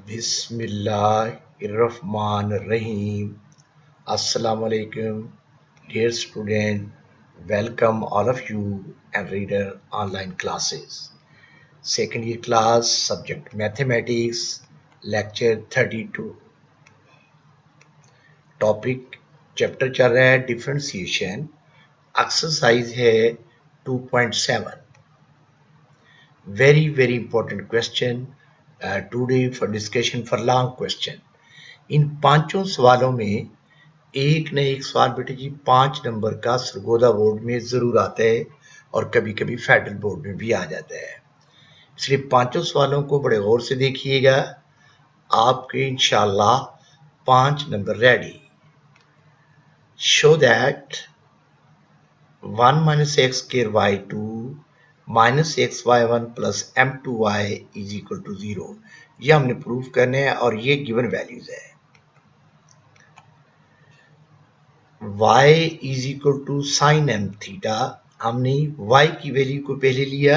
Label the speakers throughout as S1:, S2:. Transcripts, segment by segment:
S1: Bismillahirrahmanirrahim. Assalamu alaikum, dear student. Welcome all of you and reader online classes. Second year class, subject mathematics, lecture 32. Topic chapter चल रहा है differentiation. Exercise है 2.7. Very important question today for discussion for long question. इन पांचों सवालों में एक न एक सवाल बेटे जी 5 नंबर का सरगोदा बोर्ड में जरूर आता है और कभी कभी फेडरल बोर्ड में भी आ जाता है. इसलिए पांचों सवालों को बड़े गौर से देखिएगा. आपके इंशाल्लाह 5 number ready. Show that 1 minus x square y2 minus xy1 plus m2y is equal to 0. ये हमने प्रूव करने हैं और ये गिवन वैल्यूज है. y is equal to sin m theta. हमने y की वैल्यू को पहले लिया.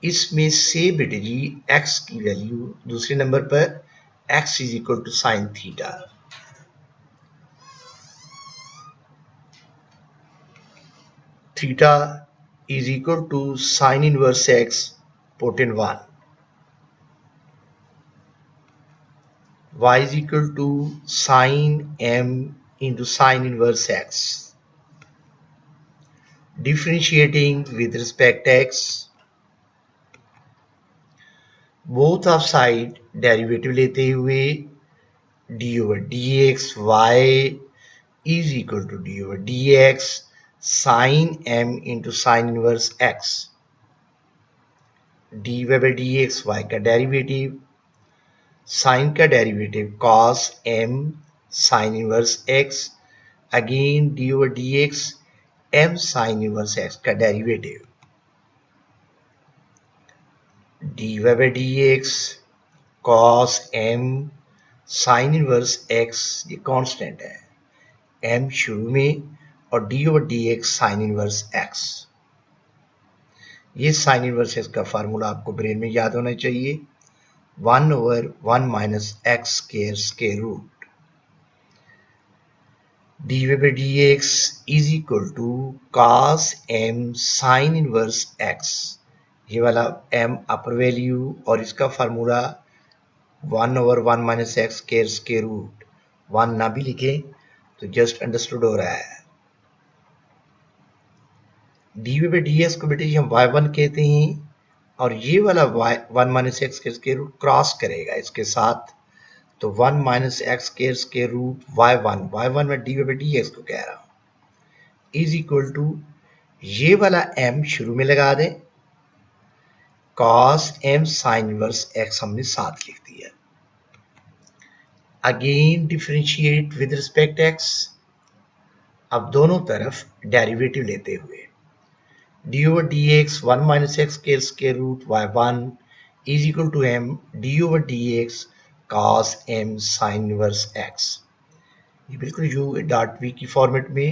S1: इसमें से बेटे जी x की वैल्यू दूसरे नंबर पर x is equal to sin theta. Theta is equal to sin inverse x put in 1. Y is equal to sin m into sin inverse x. Differentiating with respect to x. Both of side derivative लेते हुए d over dx y is equal to d over dx sin m into sin inverse x. dy by dx y का derivative, sign का derivative cos m sin inverse x, again d over dx m sin inverse x का derivative, dy by dx cos m sin inverse x ये constant है, m शुरू में और d over dx sin inverse x. ये sin inverse x का formula आपको brain में याद होना चाहिए. 1 over 1 minus x square square root. dy by dx is equal to cos m sin inverse x. ये वाला m अपर वैल्यू और इसका formula 1 over 1 minus x square square root. 1 ना भी लिखें तो जस्ट अंडरस्टूड हो रहा है. dy by dx को बेटे हम y1 कहते हैं और ये वाला y1 minus x square root cross करेगा इसके साथ, तो 1 minus x square root y1 में dy by dx को कह रहा हूं इज इक्वल टू ये वाला m शुरू में लगा दें, cos m sin inverse x हमने साथ लिख दिया. Again differentiate with respect x. अब दोनों तरफ डेरिवेटिव लेते हुए d over dx 1 minus x square root y1 is equal to m d over dx cos m sin inverse x. ये बिल्कुल u डॉट v की फॉर्मेट में.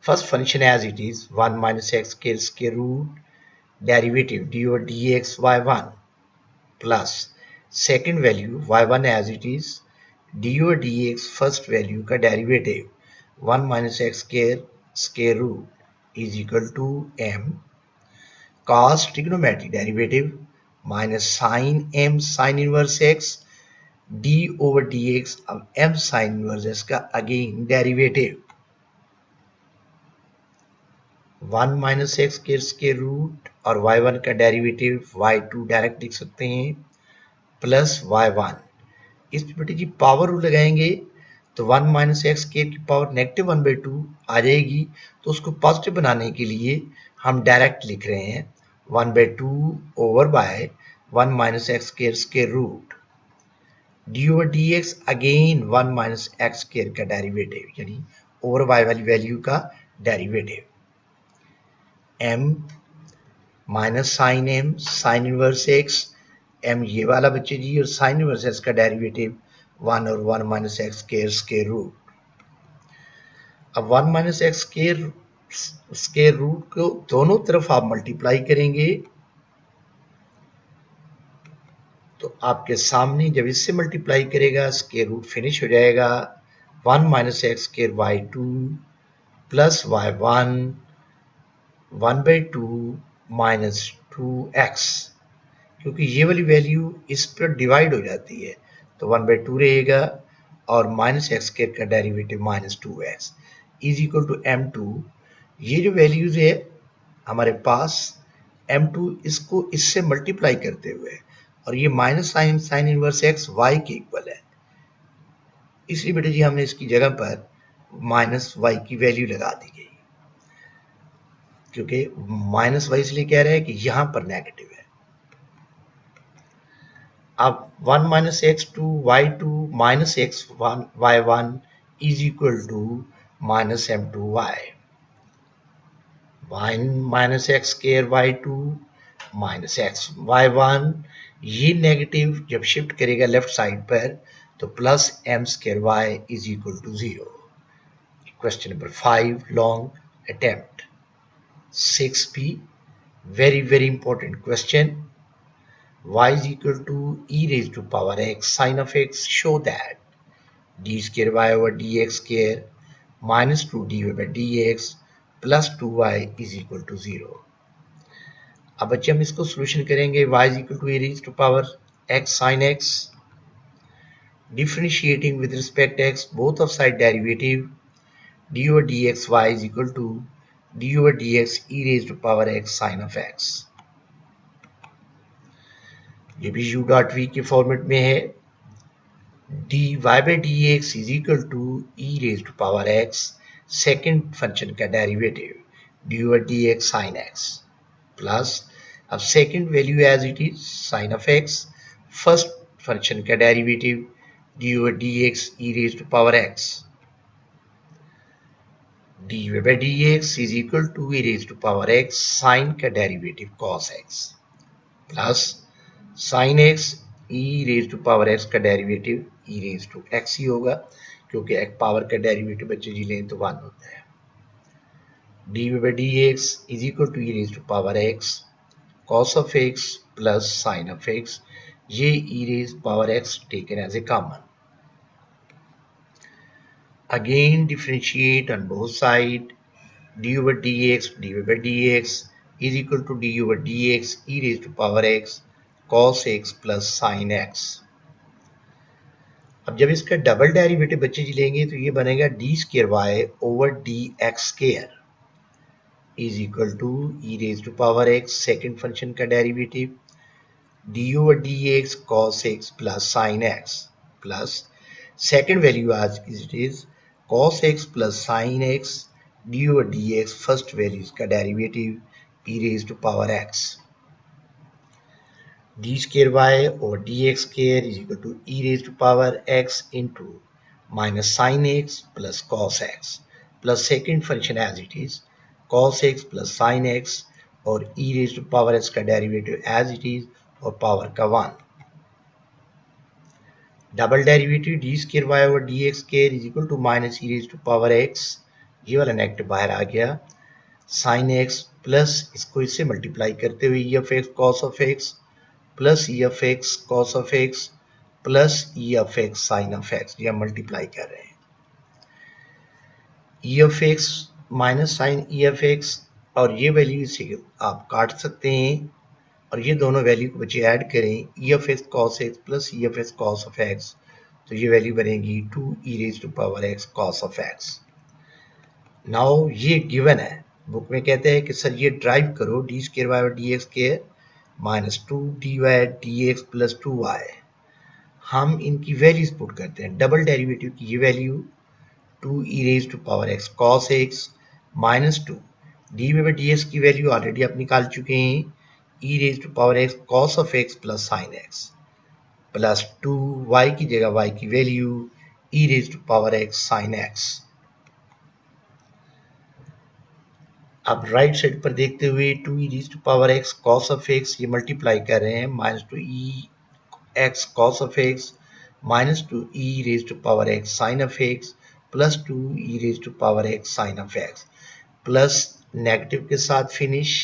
S1: First function as it is 1 minus x square root derivative d over dx y1 plus second value y1 as it is d over dx first value का derivative 1 minus x square root is equal to m cos trigonometric derivative minus sin m sin inverse x d over dx. अब m sin inverse x का again derivative 1 minus x square root और y1 का derivative y2 direct लिख सकते हैं plus y1. इस पे बेटे जी पावर रूल लगाएंगे तो 1 minus x स्क्वायर की पावर नेगेटिव 1/2 आ जाएगी, तो उसको पॉजिटिव बनाने के लिए हम डायरेक्ट लिख रहे हैं 1/2 over by 1 minus x square root d over dx again 1 minus x square का डेरिवेटिव यानी ओवर y वाली वैल्यू का derivative m minus sine m sine inverse x. m ये वाला बच्चे जी और साइन इनवर्स x का डेरिवेटिव 1 और 1 minus x स्क्वायर रूट. अब 1 minus x स्क्वायर रूट को दोनों तरफ आप मल्टीप्लाई करेंगे तो आपके सामने जब इससे मल्टीप्लाई करेगा स्क्वायर रूट फिनिश हो जाएगा 1 minus x square Y two plus Y one 1/2 minus 2x, क्योंकि ये वाली वैल्यू इस पर डिवाइड हो जाती है तो 1/2 रहेगा और माइनस एक्स स्क्वायर का derivative minus 2x is equal to m2। ये जो वैल्यूज है हमारे पास m2 इसको इससे मल्टीप्लाई करते हुए और ये minus sign inverse x y के इक्वल है, इसलिए बेटा जी हमने इसकी जगह पर माइनस y की वैल्यू लगा दी गई, क्योंकि माइनस y इसलिए कह रहे हैं कि यहां पर नेगेटिव है। अब 1 minus X two Y two minus X one Y one is equal to minus M two Y, 1 minus x square Y two minus X Y one, ये नेगेटिव जब शिफ्ट करेगा लेफ्ट साइड पर तो plus M square Y is equal to 0। Question number 5 long attempt 6b, very important question. Y is equal to e raised to power x sin of x, show that d square y over dx square minus 2dy by dx plus 2y is equal to 0। अब बच्चे हम इसको solution करेंगे। y is equal to e raised to power x sin x, differentiating with respect to x both of side derivative d over dx y is equal to d over dx e raised to power x sin of x। ये भी u dot v के format में है, dy by dx is equal to e raise to power x second function का derivative dy over dx sin x plus अब second value as it is sin of x, first function का derivative dy over dx e raise to power x, dy by dx is equal to e raise to power x sin का derivative cos x plus sin x e raise to power x का derivative e raise to x ही होगा, क्योंकि एक power का derivative बच्चे जी लें तो 1 होता है। dy by dx is equal to e raise to power x cos of x plus sin of x, ये e raise power x taken as a common. Again differentiate on both side, dy by dx is equal to d over dx e raised to power x cos x plus sin x। अब जब इसका double derivative बच्चे जी लेंगे तो ये बनेगा d square Y over D x square is equal to e raise to power x second function का derivative D over D x cos x plus sine x plus second value as it is cos x plus sine x d over D x first values का derivative e raise to power x, d square y over dx square is equal to e raised to power x into minus sin x plus cos x plus second function as it is cos x plus sin x और e raised to power x का derivative as it is और power का 1, double derivative d square y over dx square is equal to minus e raised to power x, ये वाला negative बाहर आ गया, sin x plus इसको इससे multiply करते हुए e of x cos of x plus E F x cos of x plus E F X sine of x, ये हम मल्टीप्लाई कर रहे हैं। E F X minus sine E F X और ये वैल्यू इसे आप काट सकते हैं और ये दोनों वैल्यू को बच्चे ऐड करें e F x cos x plus E F x cos of x, तो ये वैल्यू बनेगी 2 ई raise to power x cos of x. Now ये गिवन है, बुक में कहते हैं कि सर ये ड्राइव करो डी स्क्वायर वाई और D x square minus 2 d y d x plus 2y, हम इनकी वैल्यूज पुट करते हैं। डबल डेरिवेटिव की ये value 2 E raise to power x cos x minus 2 d y d x की value already आप निकाल चुके हैं e raise to power x cos of x plus sine x plus 2 y की जगह y की value e raise to power x sine x. अब right side पर देखते हुए 2 ई raise to power x cos of x ये multiply कर रहे हैं minus 2 E x cos of X minus 2 E raise to power x sine of x plus 2 E raise to power x sine of x plus negative के साथ finish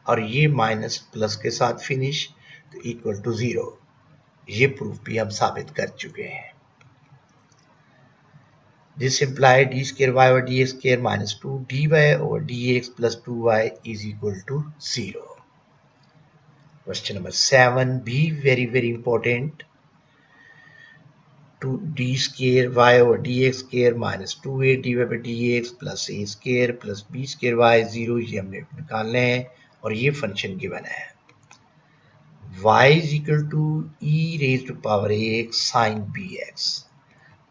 S1: और ये minus plus के साथ फिनिश इक्वल टू 0। ये proof भी हम साबित कर चुके हैं। This imply D square Y over D x square minus 2 dy over dx plus 2y is equal to 0. Question number 7, be very important. To d square y over dx square minus 2a dy by dx plus a square plus b square y 0, ये हमने निकालने हैं और ये function given है। y is equal to e raised to power ax sin bx,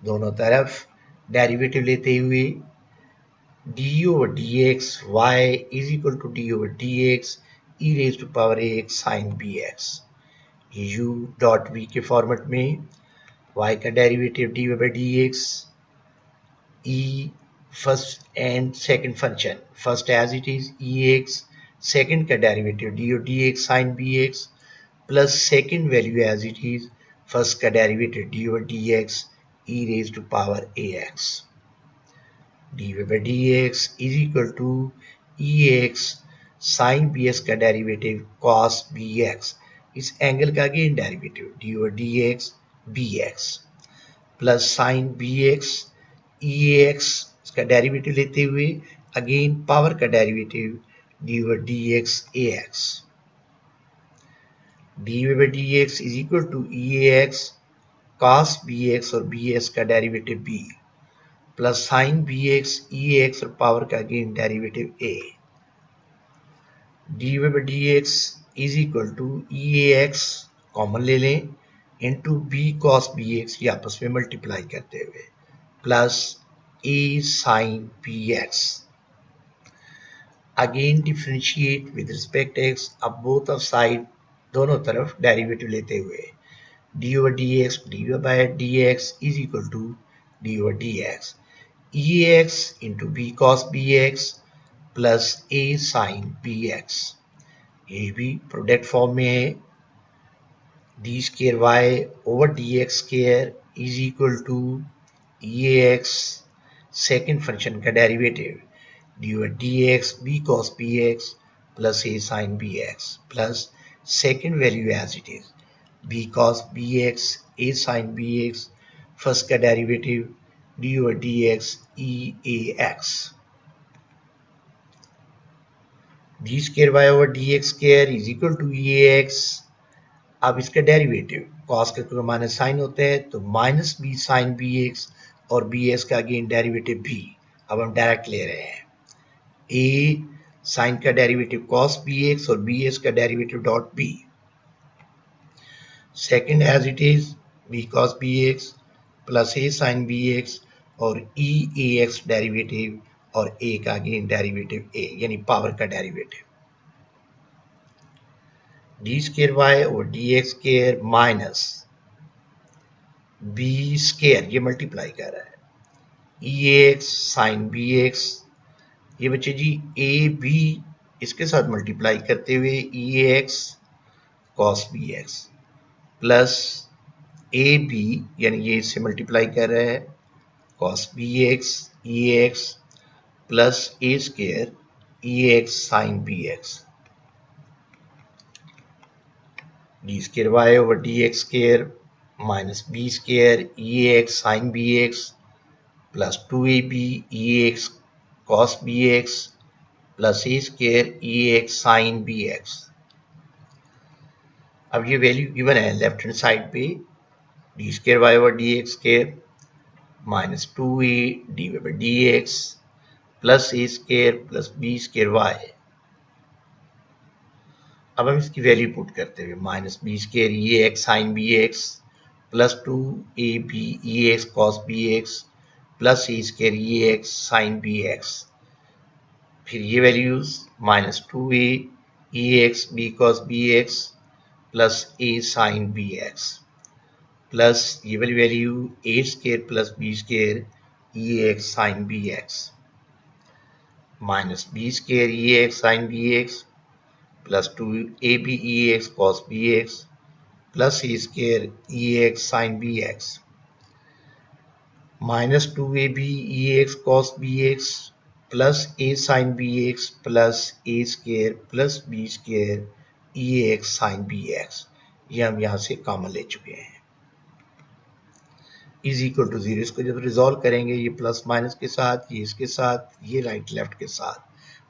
S1: दोनों तरफ derivative लेते हुए d over dx y is equal to d over dx e raised to power ax sin bx, u dot v के format में y का derivative dy by dx e first and second function, first as it is ex, second का derivative dy dx sin bx plus second value as it is first का derivative dy dx e raised to power ax, dy by dx is equal to ex sin bx का derivative cos bx, इस angle का again derivative dy dx bx plus sign bx ex इसका derivative लेते हुए again power का derivative dy dx ax, dy by dx is equal to eax cos bx और bx का derivative b plus sign bx ex और power का again derivative a, dy by dx is equal to eax common ले लें into b cos bx, ये आपस में multiply करते हुए plus a sin bx, again differentiate with respect x, अब बोथ ऑफ साइड दोनों तरफ डेरिवेटिव लेते हुए dy over dx dy by dx is equal to dy over dx ex into b cos bx plus a sin bx, ये भी product form में है d square Y over D x square is equal to A x second function का derivative D over D x b cos B x plus A sine B x plus second value as it is B cos B x a sine B x first का derivative D over D x e a x, d square Y over D x square is equal to A X, अब इसका derivative cos के minus sine होते हैं तो minus B sine B X और B X का again derivative भी, अब हम डायरेक्ट ले रहे हैं ए साइन का डेरिवेटिव कॉस बी एक्स और बी एक्स का derivative dot B, second as it is B cos B x plus A sine B X और ई ए एक्स डेरिवेटिव और ए का अगेन डेरिवेटिव ए यानी पावर का derivative D square Y और D x square minus B square, ये multiply कर रहा है E x sine B x, ये बच्चे जी ए बी इसके साथ मल्टीप्लाई करते हुए e x cos B x plus a b यानी ये इससे मल्टीप्लाई कर रहा है cos B x e x plus a square e x sine B x, d square Y over D x square minus B square e x sine B x plus 2ab e x cos B x plus a square e x sine B x, अब ये value given है left hand side पे d square Y over D x square minus 2a d y by d x plus a square plus b square y, अब हम इसकी value put करते हुए minus B square e x sine B x plus 2ab e x cos B x plus a square e x sine B x, फिर ये values minus 2a e x b cos B x plus ए sine B x plus ये वाली value a square plus b square e x sine B x minus B square e x sine B x plus 2ab e x cos B x plus a square e x sine B x minus 2ab e x cos B x plus A sine B x plus a square plus b square e x sine B x, ये हम यहाँ से common ले चुके हैं। Is equal to 0, इसको जब resolve करेंगे ये प्लस माइनस के साथ, ये इसके साथ, ये राइट लेफ्ट के साथ,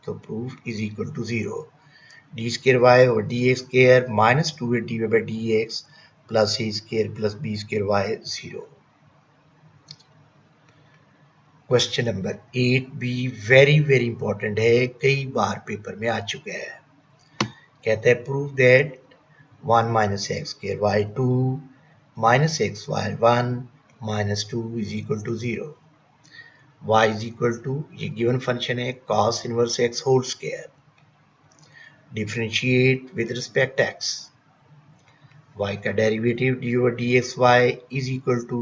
S1: तो proof is equal to 0। D square Y और D x square minus 2 d y by d x plus a square plus b square y 0। Question number 8 भी वेरी वेरी इंपॉर्टेंट है, कई बार पेपर में आ चुका है। कहता है prove that 1 minus X square Y 2 minus X Y 1 minus 2 is equal to 0। y is equal to, ये given function है, cos inverse x whole square, differentiate with respect x, y का derivative D over D x Y is equal to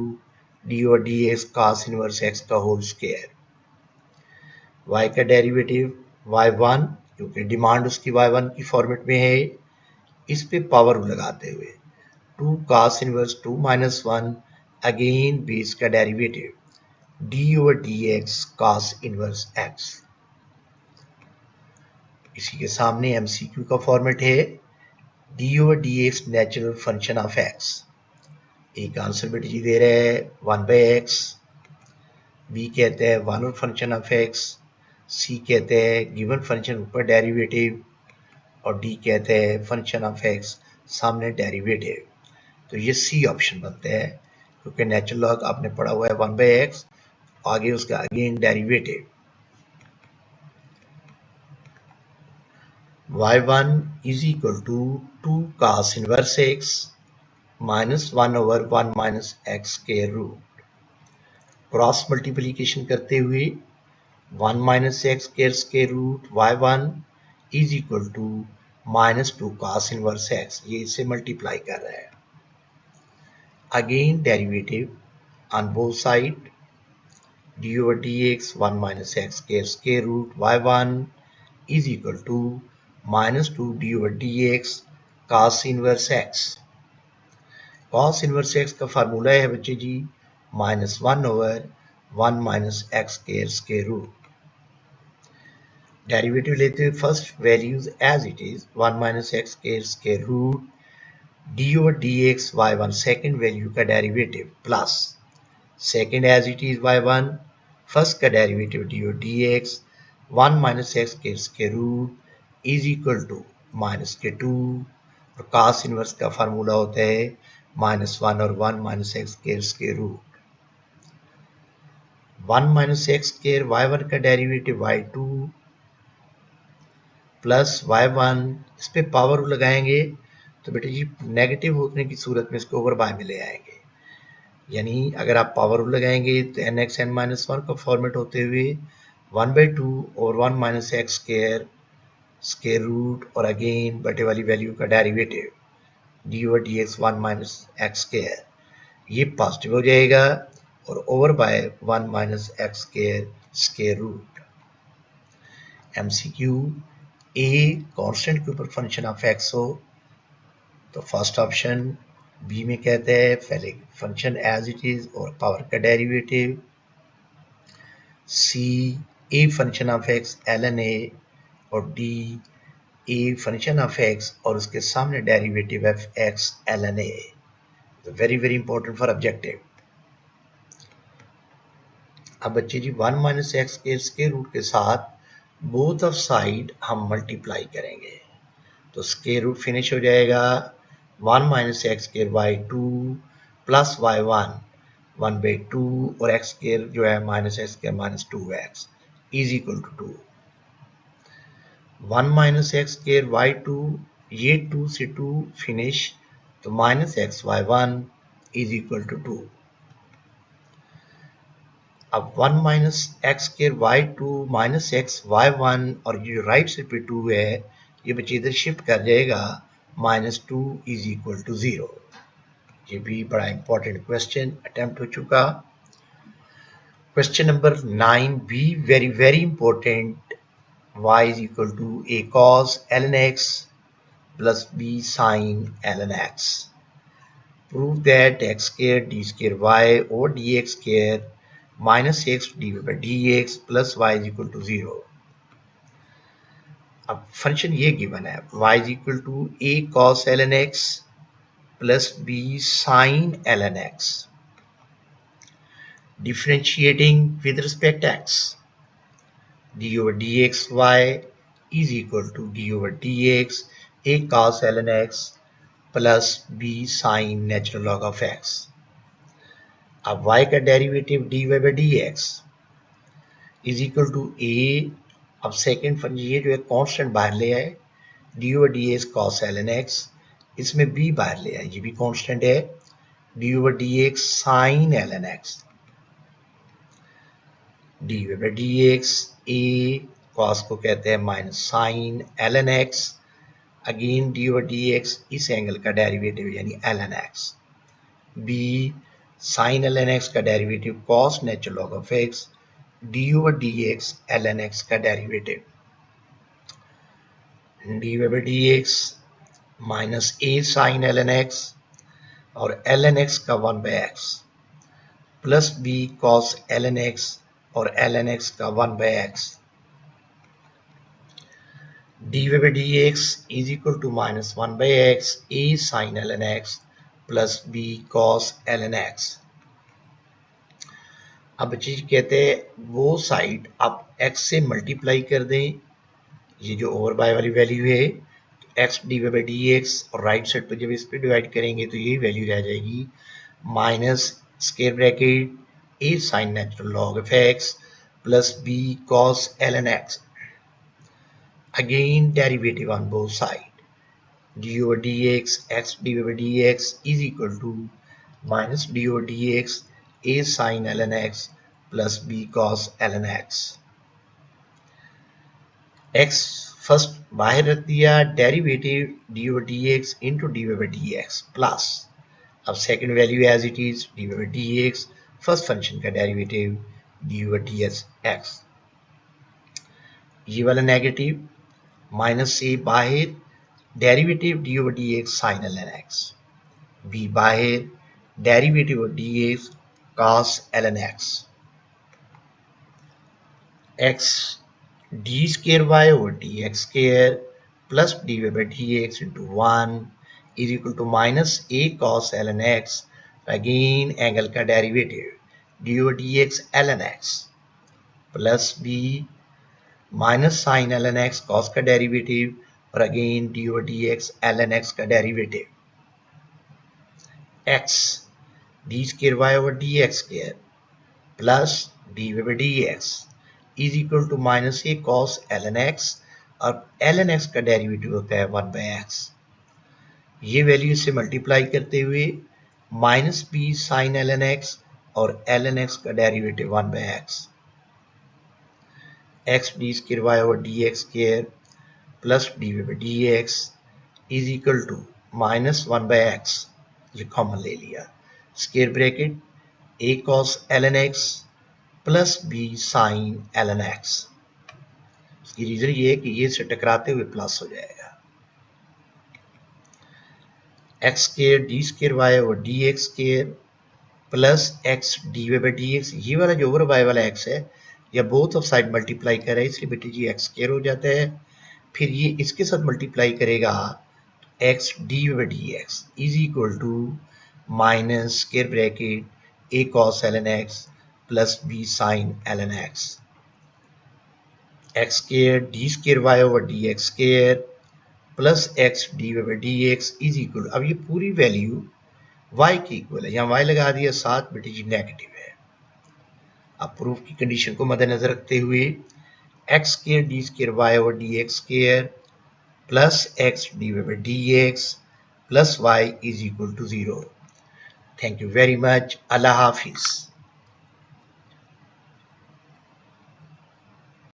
S1: D over D x cos inverse x का whole square, y का derivative y1, क्योंकि demand उसकी y1 की फॉर्मेट में है, इस पे पावर लगाते हुए 2 cos inverse 2 minus 1, again base का derivative D over D x cos inverse x। इसी के सामने एमसीक्यू का फॉर्मेट है d over D x natural function of x। एक आंसर बेटा जी दे रहे हैं 1 बाई एक्स, बी कहते हैं 1 ओवर फंक्शन ऑफ x, सी कहते हैं गिवन फंक्शन ऊपर डेरिवेटिव, और डी कहते हैं फंक्शन ऑफ x सामने डेरिवेटिव। तो ये सी ऑप्शन बनते हैं, क्योंकि नेचुरल लॉग आपने पढ़ा हुआ है 1 बाई एक्स, आगे उसका again derivative y1 is equal to 2 cos inverse x minus 1 over 1 minus x square root। Cross multiplication करते हुए 1 minus x square root y1 is equal to minus 2 cos inverse x, ये इसे multiply कर रहा है। Again derivative on both side D over D x 1 minus x square root y1 is equal to minus 2 d over dx cos inverse x। cos inverse x का formula है बच्चे जी minus 1 over 1 minus x square root. Derivative लेते हुए first values as it is 1 minus x square root d over D x Y one, second value का derivative plus second as it is y1, first का derivative D over D x 1 minus x square root is equal to minus के 2, और cos inverse का formula होता है minus 1 और 1 minus x square root 1 minus x square y1 का derivative y2 plus y1, इस पे पावर लगाएंगे तो बेटे जी नेगेटिव होने की सूरत में इसको ओवर बाय में ले आएंगे, यानी अगर आप पावर लगाएंगे तो एन एक्स एन माइनस 1 का फॉर्मेट होते हुए 1/2 और 1 माइनस एक्स स्क्वायर रूट और अगेन बटे वाली वैल्यू का derivative D over D x 1 minus x square, ये पॉजिटिव हो जाएगा और over by 1 minus x square root. MCQ A constant के ऊपर फंक्शन ऑफ एक्स हो तो फर्स्ट ऑप्शन, बी में कहते हैं पहले फंक्शन एज इट इज और पावर का derivative, c a function of x l n a, और d a function of x और उसके सामने derivative f x l n a. Very very important for objective. अब बच्चे जी 1 माइनस एक्स के स्क्वायर रूट के साथ बोथ ऑफ साइड हम मल्टीप्लाई करेंगे तो स्क्वायर रूट फिनिश हो जाएगा 1 minus x square Y 2 plus Y 1 1/2 और एक्स स्क्वायर जो है minus x square minus 2x is equal to 2। 1 minus x square Y 2, ये 2 से 2 फिनिश तो minus X Y 1 is equal to 2। अब 1 minus x square Y 2 minus X Y 1 और ये right side पे 2 है, ये बच्चे इधर शिफ्ट कर जाएगा माइनस 2 इज इक्वल टू 0। ये भी बड़ा इंपॉर्टेंट क्वेश्चन अटेम्प्ट हो चुका। क्वेश्चन नंबर 9 भी very very important, y is equal to a cos ln x plus b sin ln x। Prove that x square d square y over dx square minus x divided by dx plus y is equal to 0। अब function ये given है y is equal to a cos ln x plus b sine ln x. Differentiating with respect to x, d over dxy is equal to d over dx a cos ln x plus b sine natural log of x. अब y का derivative dy by dx is equal to a, अब second function ये जो है constant बाहर ले आए, dy over dx cos ln x, इसमें b बाहर ले आए, ये भी कांस्टेंट है, dy over dx sin ln x, dy over dx a cos को कहते हैं minus sine ln x, again dy over dx इस एंगल का डेरिवेटिव यानी ln x, b sin ln x का derivative cos natural log of x, d over dx ln x का derivative, d over dx minus a sin ln x और ln x का 1 by x plus b cos ln x और ln x का 1 by x, dy by dx is equal to minus 1 by x a sin ln x plus b cos ln x. अब चीज कहते हैं वो side आप x से multiply कर दें, ये जो ओवर बाय वाली वैल्यू है x dy by dx और राइट साइड पर जब इस पे डिवाइड करेंगे तो यही वैल्यू रह जाएगी minus square bracket a sin natural log of x plus b cos ln x, again derivative on both side, d over dx x dy by dx is equal to minus d over dx a sin ln x plus b cos ln x. x first बाहर रख दिया, derivative dy over dx into dy by dx plus, अब second value as it is dy by dx, first function का derivative dy over dx, ये वाला negative minus से बाहर, derivative dy over dx sin ln x, b बाहर, derivative of dx cos ln x, x d square y over dx square plus dy by dx into 1 is equal to minus a cos ln x, again angle का derivative dy over dx ln x plus b minus sine ln x cos का derivative और again dy over dx ln x का derivative, x d square y over dx square plus dy by dx is equal to minus a cos ln x और ln x का derivative होता है 1 by x, ये value से multiply करते हुए minus b sin ln x और ln x का derivative 1 by x, x d square y over dx square plus dy by dx is equal to minus 1 by x, ये common ले लिया, square bracket a cos ln x plus b sine ln x, इसकी reason ये है कि ये से टकराते हुए प्लस हो जाएगा, x square D square Y over D x square plus x dy by dx, ये वाला जो ओवर वाई वाला x है या बोथ ऑफ साइड मल्टीप्लाई कर रहा है इसलिए बेटे जी x स्क्वायर हो जाता है, फिर ये इसके साथ मल्टीप्लाई करेगा x dy by dx is equal to minus square bracket a cos ln x plus b sine ln x, x square D square Y over D x square plus x dy by dx is equal, अब ये पूरी value y की equal है, यहाँ y लगा दिया, साथ बेटे जी नेगेटिव है, अब प्रूफ की कंडीशन को मद्देनजर रखते हुए x square D square Y over D x square plus x dy by dx plus y is equal to 0. Thank you very much, अल्लाह हाफिज.